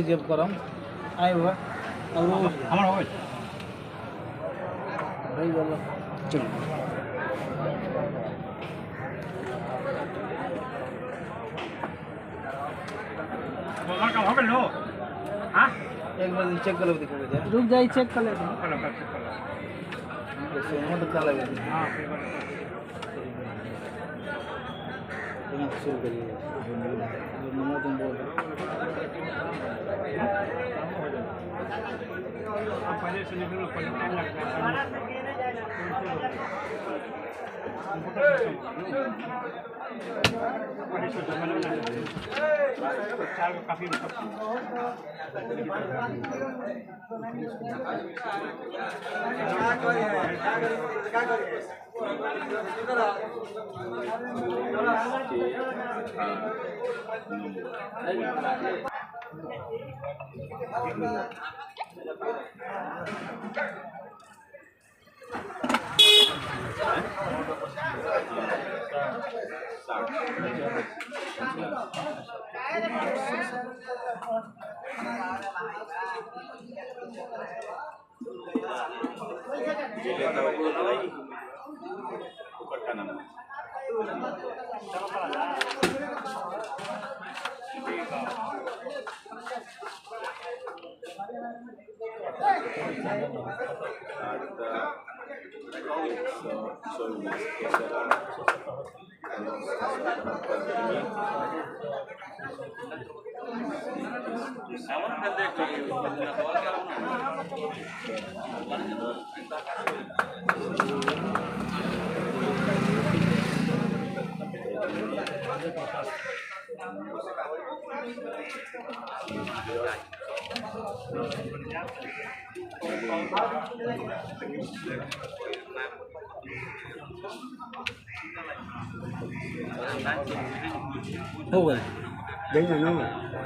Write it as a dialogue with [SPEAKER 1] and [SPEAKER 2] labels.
[SPEAKER 1] जेब करम आए हुआ और हमारा हो भाई बोलो चलो
[SPEAKER 2] हमारा काम हो गया लो हाँ
[SPEAKER 1] एक बार चेक कर लो दिखा
[SPEAKER 3] रुक जाइए चेक कर लेते हैं
[SPEAKER 1] मत कर लगे
[SPEAKER 2] हाँ
[SPEAKER 1] शुरू करिए नमो तुम बोल
[SPEAKER 2] पहले से निकलो पहले टाइम लगता है चार काफी
[SPEAKER 1] हो गए
[SPEAKER 3] देखना ना